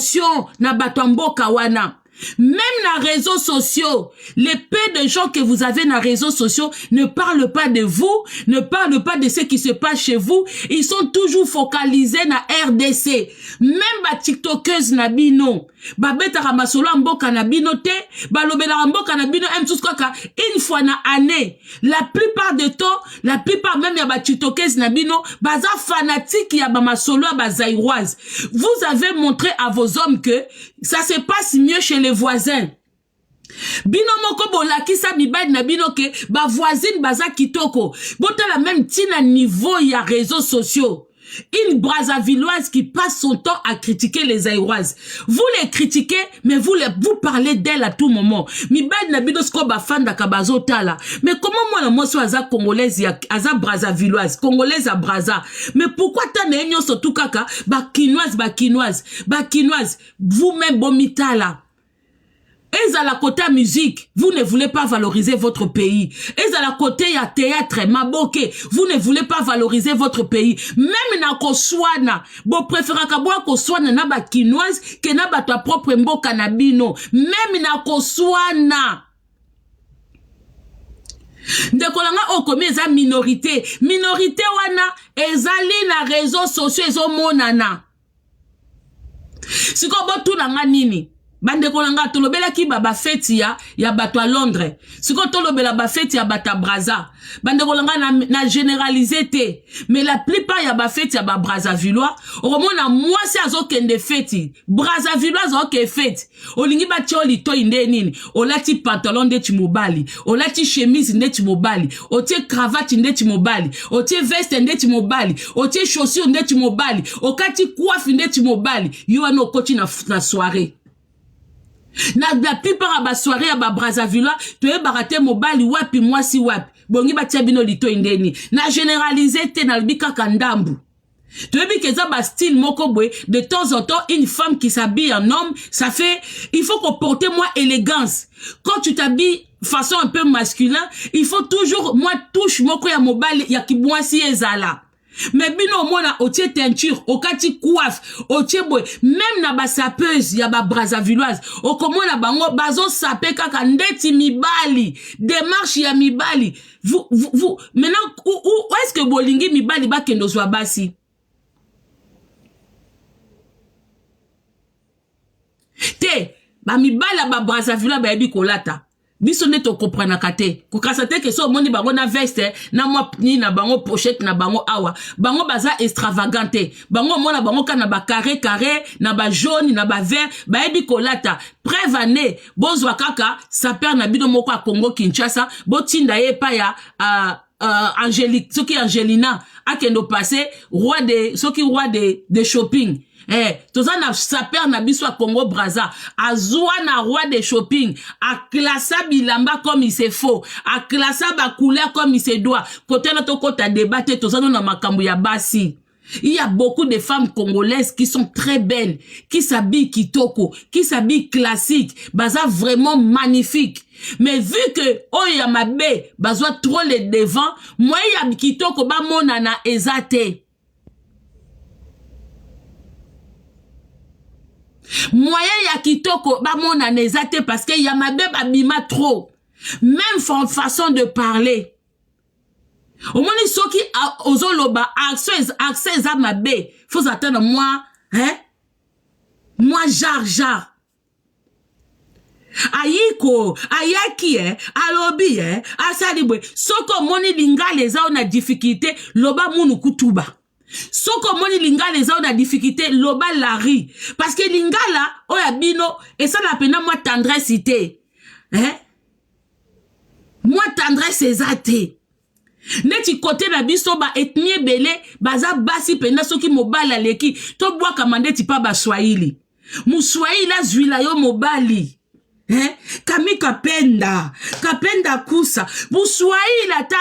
émotion na batwamboka wana. Même dans les réseaux sociaux, les peu de gens que vous avez dans les réseaux sociaux ne parlent pas de vous, ne parlent pas de ce qui se passe chez vous. Ils sont toujours focalisés dans RDC. Même ba TikTokers na bino, ba beta ramasolo mboka na bino te, ba lobela mboka na bino une fois na année. La plupart du temps, la plupart même ya ba TikTokers na bino, baza fanatique ya ba masolo ba zaïroise. Vous avez montré à vos hommes que ça se passe mieux chez les voisins. Bino moko bolakisa mibali na bino ke ba voisine baza kitoko. Bota la même tina niveau ya réseaux sociaux. Une Brazzavilloise qui passe son temps à critiquer les Aïroises. Vous les critiquez, mais vous parlez d'elle à tout moment. Mibali na bino sko ba fanda kabazo tala. Mais comment moi la moso aza congolaise ya aza Brazzavilloise, congolaise à Brazza. Mais pourquoi ta na enyo surtout kaka ba kinoise. Vous-même bomitala. Et à la côté musique, vous ne voulez pas valoriser votre pays. Et à la côté ya théâtre, maboke, vous ne voulez pas valoriser votre pays. Même na koswana, bo préférez kabwa koswana na ba kinoise que na ba ta propre mboka na bino. Même na koswana. Ndekolanga okomi eza minorité. Minorité wana ezali na réseaux sociaux ezomonana. Siko botu nanga nini? Bande kolanga tolobela ki baba feti ya bato à Londres. Siko tolobela ba feti ya bata Brazza. Bande kolanga na généralisé te. Mais la plupart ya ba feti ya ba Brazzavillois, omona moi si azokende feti. Brazzavillois azoke feti. Olingi ba tioli to inde nini. Olati pantalon de timobali, olati chemise de timobali, otie cravate de timobali, otie veste de timobali, otie chaussures de timobali, okati coiffe de timobali. Yo ano koti na soirée. Na la plupart ba soirée ba Brazzavillois to e barate mobali wapi mwasi wapi bongi batia bino lito indeni na généraliser te na bika kandambu to ebi keza ba style moko boy de temps en temps une femme qui s'habille en homme ça fait il faut qu'on porte moins élégance quand tu t'habilles façon un peu masculin il faut toujours moi touche moko ya mobali ya kibwasi ezala. Mais bino mona otie teinture, okati coiffe, otie boy, même na ba sapeuse ya ba Brazzavilloise, okomona bango bazo sape kaka ndeti mibali, démarche ya mibali. Vous maintenant où est-ce que bolingi mibali ba kendo zwa basi? Te, ba mibali ba Brazzavilloise ba yebi kolata. Biso ne to comprendre kate ko kasate ke so moni bango na veste na moi ni na bango pochette na bango awa bango baza extravagante bango mona bango kana ba carré na ba jaune na ba vert ba ebi kolata prévane bozwa kaka sa père na bino moko a Congo Kinshasa botinda ye pa ya Angélique soki Angelina akendo passé roi de shopping. Tozana saper na biso a Congo Brazza, azwa na roi de shopping, a classa bilamba comme il se faut, a classa ba couleur comme il se doit. Côté na to kota débattre tozana na makambu ya basi. Il y a beaucoup de femmes congolaises qui sont très belles, qui s'habillent kitoko, qui s'habillent classique, baza vraiment magnifique. Mais vu que oya mabe, bazwa trop les devant, moi ya kitoko ba monana ezate. Moyen ya kitoko ba mona nezate parce que ya mabe babima trop. Même façon de parler. Au moins soki ozoloba accès à mabe. Faut attendre moi, hein? Moi jar. Ayiko, ayaki alobi asalibwe. Soko moni linga les a na difficulté loba munu kutuba. Soko moni linga les a na difficulté loba lari parce que linga la oya bino et ça la pena moi tendresse ité hein moi tendresse ezate neti côté na biso ba ethnie belé baza basi pena soki mobala leki to bwa kamande ti pa ba swahili muswahili azwila yo mobali Kami kapenda kusa buswahili ata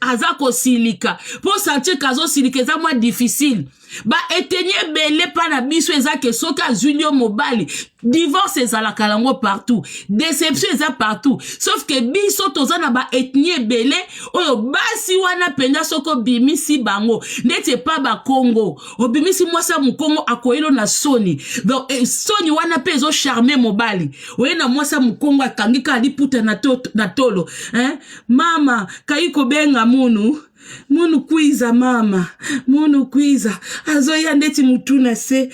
azako silika po sentir kazo silika za moins difficile ba etenye belé pa na biso ezake soka Julio mobali divorce ezalaka lango partout déception eza partout sauf que biso toza na ba ethnie belé oyo basi wana penda soko bimisi bango neti pa ba Congo obimisi mwasa mukongo akoyelo na soni donc soni wana pe ezo charmer mobali oye na mwasa mukongo akangika aliputa na tolo hein mama kaiko benga munu kwiza mama munu kwiza azoya ndeti mutuna se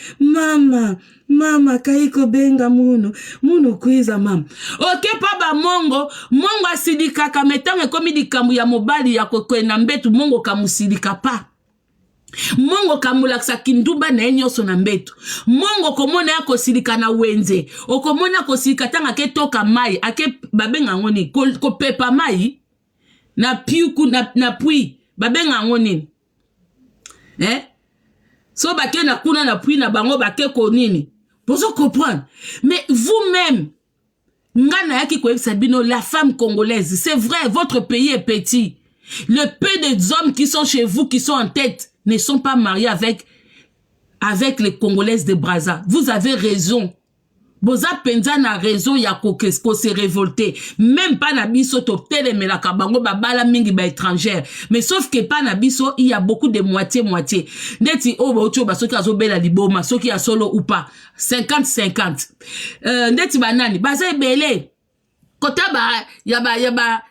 mama kaiko benga munu kwiza mama oke pa ba mongo asidika kametange komi likambu ya mobali ya kokwena mbetu mongo kamusidika pa mongo kamulakisa kinduba na enyoso na mbetu mongo komona ya kosilika na wenze okomona kosilika tanga ke toka mai ake babenga ngoni kopepa mai na piuku na pui babenga ngoni so bake na kuna na pui na bango bake ko nini pozo comprendre mais vous-même ngana yaki ko sabino la femme congolaise c'est vrai votre pays est petit le peu des hommes qui sont chez vous qui sont en tête ne sont pas mariés avec les Congolaises de Brazza. Vous avez raison. Boza penza na raison ya ko se révolter. Même pas na biso to teleme la kabango babala mingi ba étrangère. Mais sauf que pas na biso il y a beaucoup de moitié. Neti o ba ocho ba soki azobela liboma soki ya solo ou pas. 50-50. Neti banani baza ebele. Kota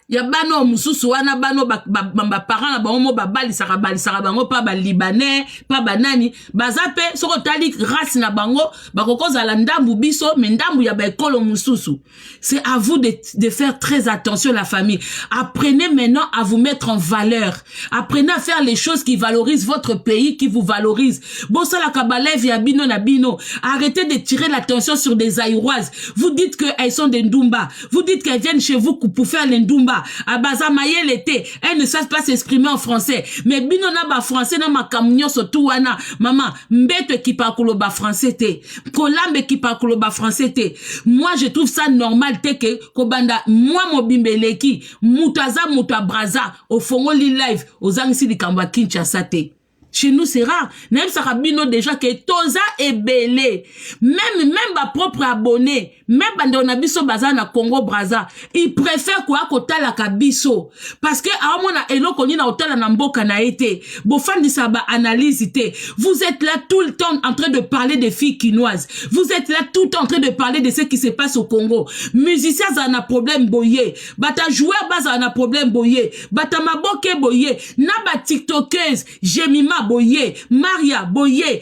ya bano mususu wana bano ba parents na bango balisaka bango pa ba libanais pa banani bazape soko tali race na bango bakokoza la ndambu biso mais ndambu ya ba ekolo mususu. C'est à vous de faire très attention la famille. Apprenez maintenant à vous mettre en valeur. Apprenez à faire les choses qui valorisent votre pays, qui vous valorisent. Bossa la kabalev ya bino na bino. Arrêtez de tirer l'attention sur des Aïroises. Vous dites qu'elles sont des Ndumba. Vous dites qu'elles viennent chez vous pour faire les Ndumba. Abaza maye l'été. Elles ne savent pas s'exprimer en français. Mais bino na ba français na makamnyo sotu wana. Maman, mbete qui parle ba français te. Kolambe qui parle ba français te. Moi, je trouve ça normal te que kobanda moi mobimbeleki mutaza mutabraza au fongoli live aux angsi di kamba Kinshasa te. Chez nous, c'est rare. Même Sarabino, déjà, que Toza est belé. Même ma propre abonné, même Bandonabiso Bazana Congo Braza, ils préfèrent quoi kota la kabiso. Parce que, à mon elo koni na hôtel na mboka na été. Bofan di saba analyse té. Vous êtes là tout le temps en train de parler des filles quinoises. Vous êtes là tout le temps en train de parler de ce qui se passe au Congo. Musiciens en a problème boyé. Bata joueur bas en a problème boyé. Bata maboke boyé. Naba tiktokeuse, Jemima boye, Maria boye,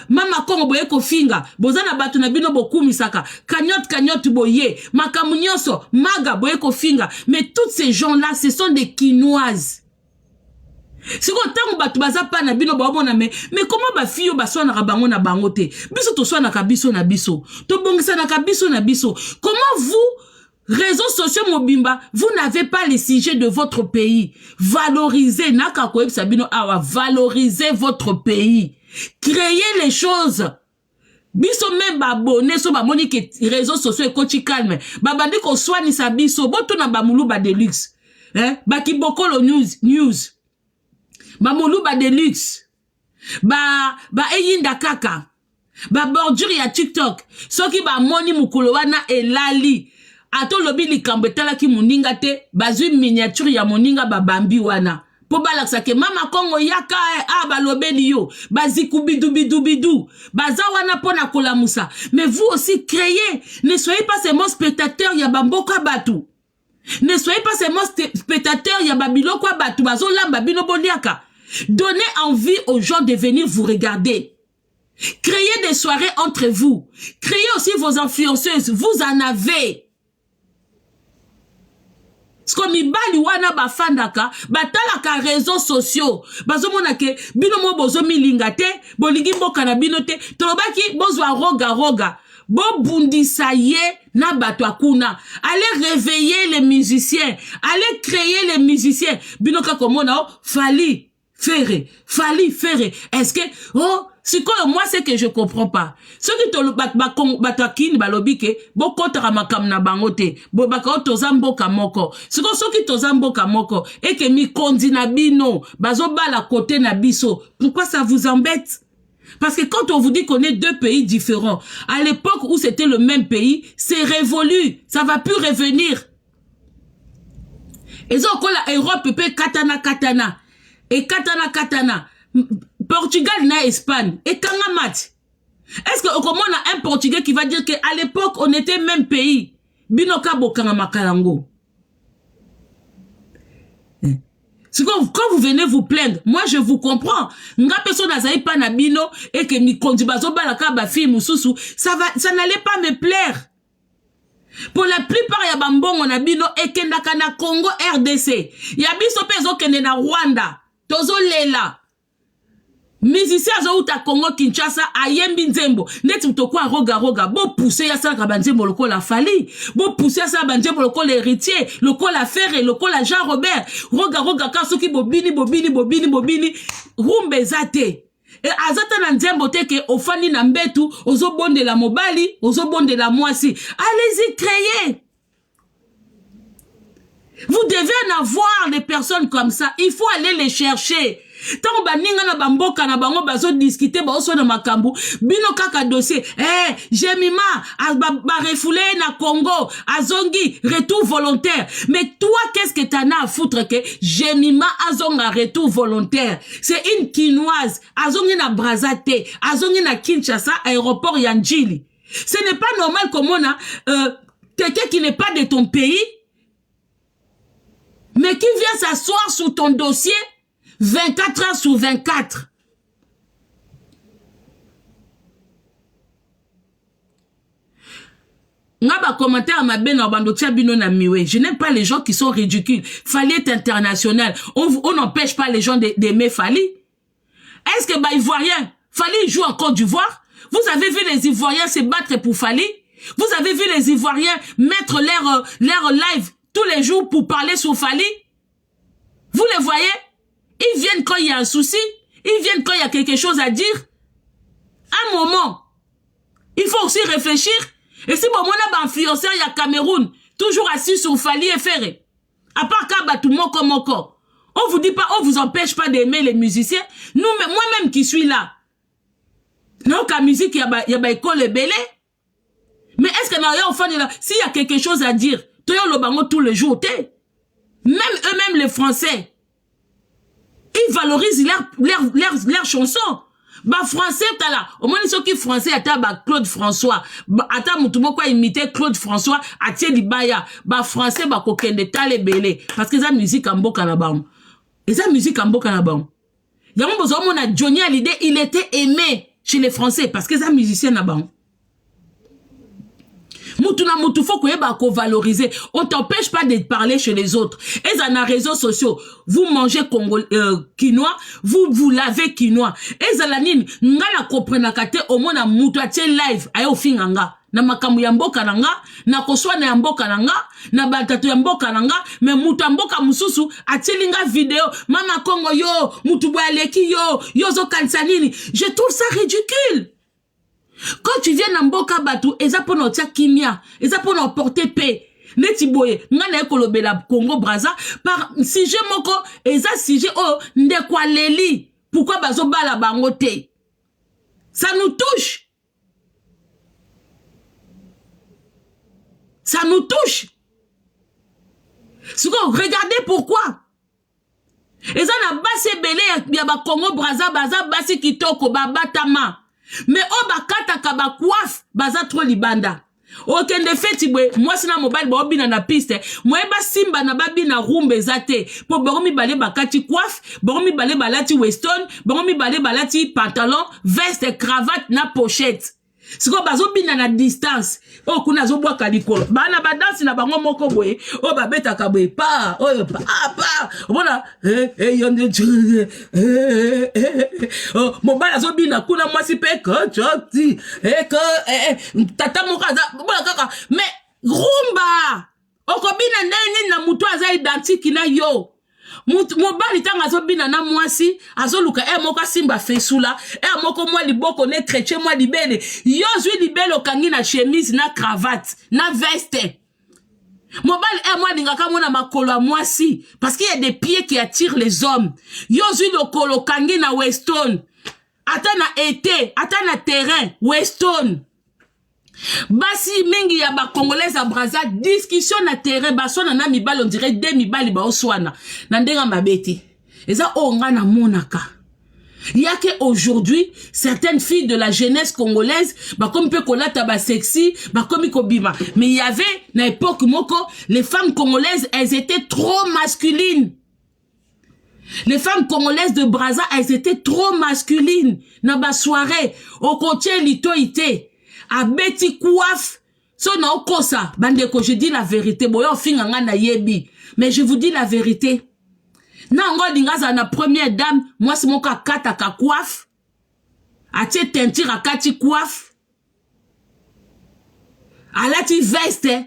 Mama Kongo boye kofinga, bozana batu na bino boku misaka, kanyot boye, Makamunyoso, Maga boye kofinga, mais tous ces gens-là, ce sont des quinoises. Si ko tango batu baza pa na bino babona mais comment ba fiyo ba swana ka bango na bango te, biso to swana ka biso na biso, to bongisa na ka biso na biso, comment vous réseaux sociaux mobimba, vous n'avez pas les sujets de votre pays. Valorisez, valorisez votre pays. Créez les choses. Biso même abonné so ba moni que réseaux sociaux et coach calme. Ba bandi ko swani sa biso boto na ba mulu ba deluxe. Ba kiboko lo news. Ba mulu ba deluxe. Ba eyinda kaka. Ba bordure ya TikTok. Soki ba moni mukolo wana elali. Ato lobi likambo etalaki moninga te bazwi miniature ya moninga babambi wana po balakisa ke mama Kongo yaka balobeli yo baziku bidu baza wana pona kolamusa. Mais vous aussi créez, ne soyez pas seulement spectateurs ya bamboka batu, ne soyez pas seulement spectateurs ya babiloko batu bazo lamba bino boliaka. Donnez envie aux gens de venir vous regarder. Créez des soirées entre vous, créez aussi vos influenceuses, vous en avez. Comme ibali wana bafandaka batalaka réseaux sociaux bazomona ke bino mo bozo milinga te bolingi mboka na bino te tolobaki bozwa roga bo bundisa ye na bato akuna. Allez réveiller les musiciens, allez créer les musiciens bino ka komona fali faire. Est-ce que c'est quoi moi c'est que je comprends pas. Ceux qui te batakini balobi ke bo kotara makam na bangote bo baka tozamboka moko. C'est quoi ceux qui tozamboka moko et que mi kondi na bino bazo bala côté na biso. Pourquoi ça vous embête? Parce que quand on vous dit qu'on est deux pays différents, à l'époque où c'était le même pays, c'est révolu. Ça va plus revenir. Et ça, la Europe peut katana. Et katana. Portugal na Espagne. Et kangamat. Est-ce que comment on a un Portugais qui va dire qu'à l'époque, on était même pays? Binoka bokanga makalango. Quand vous venez vous plaindre, moi je vous comprends. Nga personne n'a pas na bino et que mi kondibazo balaka ba fille mususu, ça n'allait pas me plaire. Pour la plupart ya bambongo na bino et kendaka na Congo RDC. Ya biso pezo kende na Rwanda. Tozo lela. Musicien zo uta Congo Kinshasa ayembi nzembo neti mtokwa roga bo pousser ya sala kabanzembo lokola Fali bo pousser ya sala banzembo lokola Héritier lokola Ferré lokola Jean Robert roga kasoki bobini rumbe zate et azata na nzembo teke ofani na mbetu ozobonde la mobali ozobonde la mwasi. Allez-y, créer. Vous devez en avoir des personnes comme ça. Il faut aller les chercher. Tant baninga na bamboka na bango bazo discuter ba oso na makambu bino kaka dossier Jemima ba refoulé na Congo azongi retour volontaire. Mais toi qu'est-ce que t'en as à foutre que Jemima azonga retour volontaire? C'est une Kinoise azongi na Brazate azongi na Kinshasa aéroport Yanjili. Ce n'est pas normal comme on a quelqu'un qui n'est pas de ton pays mais qui vient s'asseoir sur ton dossier 24 heures sur 24. Je n'aime pas les gens qui sont ridicules. Fali est international. On n'empêche pas les gens d'aimer Fali. Est-ce que Ivoirien, Fali joue en Côte d'Ivoire? Vous avez vu les Ivoiriens se battre pour Fali? Vous avez vu les Ivoiriens mettre leur live tous les jours pour parler sur Fali? Vous les voyez? Ils viennent quand il y a un souci. Ils viennent quand il y a quelque chose à dire. Un moment. Il faut aussi réfléchir. Et si bon, on a un influenceur, il y a Cameroun, toujours assis sur Fali et Ferré. À part Kaba, tout le monde comme encore. On vous dit pas, on vous empêche pas d'aimer les musiciens. Nous, moi-même qui suis là. Non, qu'à musique, il y a école et belé. Mais est-ce que s'il y a quelque chose à dire, tu le bango tous les jours, même eux-mêmes les Français. Ils valorisent leurs chansons. Bah français tala. Au moins ceux qui français ata ba Claude François. Ata mutumo kwa imiter Claude François atie libaya. Bah français ba kokende tale belé parce que ça musique en mboka na bam. Et ça musique en mboka na bam. Yango bozo mona Johnny Hallyday, il était aimé chez les Français parce que ça musicien na bam. Mutu faut qu'on valoriser. On t'empêche pas de parler chez les autres. Et dans les réseaux sociaux, vous mangez quinoa, vous lavez quinoa. Et dans la nine, ngala comprena kate au moins na mutu atie live ayo finganga. Na makamu ya mboka nanga, na koswana ya mboka nanga, na batatu ya mboka nanga, mais mutu mboka mususu atie linga video, mama Kongo yo, mutu boaleki yo zo kanisa nini. Je trouve ça ridicule. Quand tu viens dans Mboka Batou, eza pour notre kimia, eza pour notre porter paix. Neti boye, ngana ekolobela Congo Brazza, par sujet moko, eza sujet ndekwa leli. Pourquoi bazo bala bangote? Ça nous touche. Ça nous touche. Regardez pourquoi. Eza na base belé ya ba Congo Brazza, baza basi kitoko, batama. Mais bakata kaba coiffe baza trop libanda. Okende feti bwe moi sina mobile ba obina na piste moi ba simba na babi na rumbe zate po boromi bale bakati coiffe boromi bale balati weston boromi bale balati pantalon veste cravate na pochette. Siko bazo bina na distance kuna zo bwa kalikolo bana ba danse na bango moko boye babeta kabwe pa pa bona yonde mobala zo bina kuna mwasi pe ko choti tata mokaza bona kaka mais rumba okobina neni na mutu aza identique na yo. Mobali tanga azobina na mwasi azoluka moko simba fesula moko mwa liboko ne chrétien mwa libele yo zwi libele okangi na chemise na cravate na veste. Mobali mwa lingaka mona makolo parce qu'il y a des pieds qui attirent les hommes. Yo zwi lokolo kangi na weston ata na été, ata na terrain, Weston. Basi mingi ya ba Congolais à Brazza, discussion na terrain, basona na mibali, on dirait deux mibali ba oswana. Nandenga mabeti. Eza onga na monaka. Il y a qu'aujourd'hui, certaines filles de la jeunesse congolaise, comme peut kolata ba sexy, comme kobima. Mais il y avait, na époque moko, les femmes congolaises, elles étaient trop masculines. Les femmes congolaises de Brazza, elles étaient trop masculines. Na ba soirée, au côté litoïté, à beti coiffe, so na okosa, bandeko, je dis la vérité, boyo finganga na yebi. Mais je vous dis la vérité. Nango dingaza na première dame, moi c'est mon kata ka coiffe. Atie teinture à kati coiffe. Alati veste,